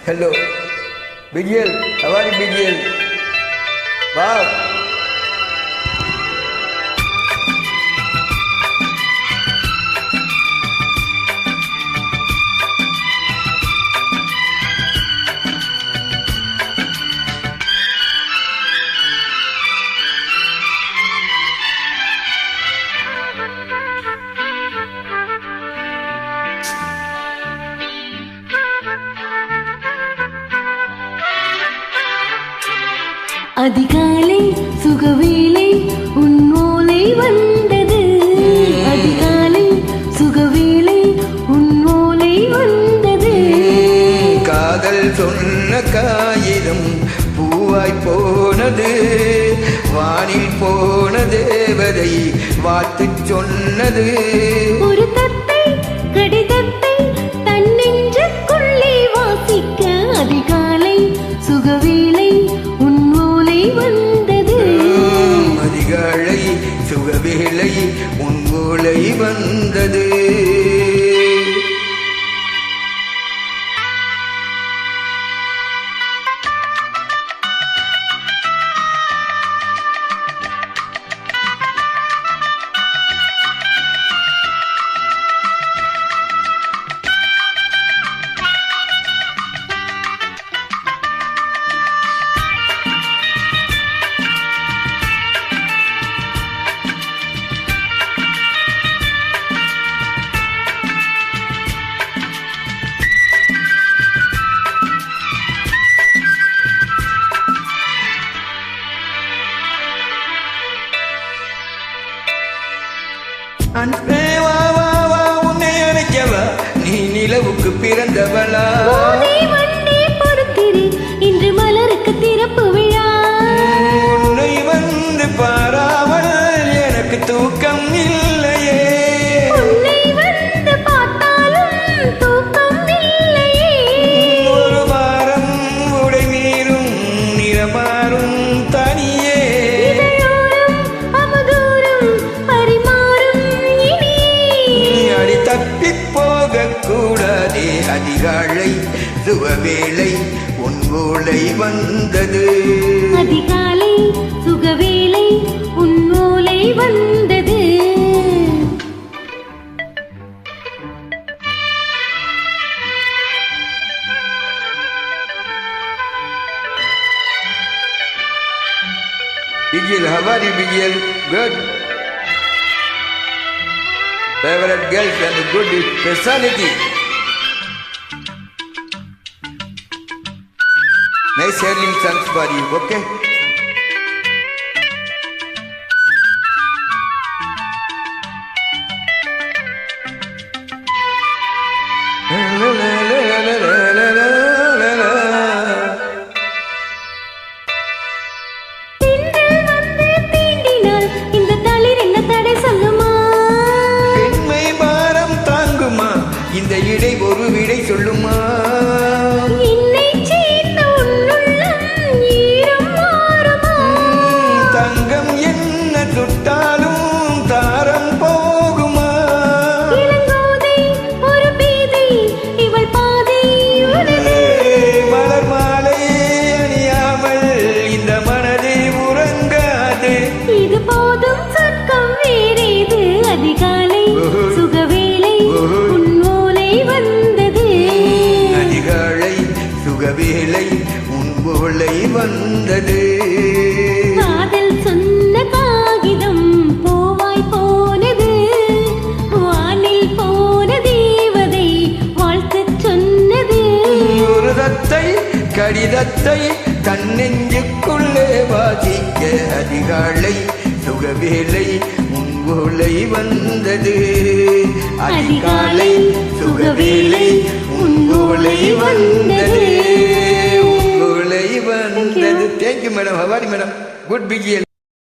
Hello. Bigel. How are you, Bigel? Wow. அதிகாலை சுகவேளை உன் ஓலை வந்தது. அதிகாலை சுகவேளை உன் ஓலை வந்தது. காதல் சொன்ன காகிதம் பூவாய் போனது. வானில் போன தேவதை வாழ்த்து சொன்னது. ஒரு தத்தை கடிதத்தை தன்னெஞ்சுக்குள்ளே வாசிக்க அதிகாலை சுகவேளை உன் ஓலை வந்தது. அதிகாலை சுகவேளை உன் ஓலை வந்தது. அன்பே வா வா வா உன்னை அழைக்கவா, நீ நிலவுக்கு பிறந்தவளா. இன்று மலருக்கு திறப்பு விழா. உன்னை வந்து பாராமல் எனக்கு தூக்கம் இல்லையே. உன்னை வந்து பார்த்தாலும் தூக்கம் இல்லையே. ஒரு வாரம் உடை மீறும் நிறமாறும் தனியே. தப்பி போக கூடாதே. அதிகாலை சுகவேளை உன் ஓலை வந்தது. அதிகாலை சுகவேளை உன் ஓலை வந்தது. Bigel, how are you, Bigel? Good. Favorite girls and good personality. Nice hearing songs for you, okay? La la la la la la la la la. இந்த இடை ஒரு விடை சொல்லுமா. தங்கம் என்ன சுட்டாலும் தாரம் போகுமா. மலர் மாலை அணியாமல் இந்த மனதை உறங்காது. இது போதும் சொர்க்கம் வேறேது. அதிகாலை சுகவேளை சுகவேளை உன் ஓலை வந்தது. காதல் சொன்ன காகிதம் பூவாய் போனது. வானில் போன தேவதை வாழ்த்து சொன்னது. ஒரு தத்தை கடிதத்தை தன்னெஞ்சுக்குள்ளே வாசிக்க அதிகாலை சுகவேளை உன் ஓலை வந்தது. அதிகாலை சுகவேளை உன் ஓலை வந்தது. Thank you, madam. How are you, madam? Good, Bigel.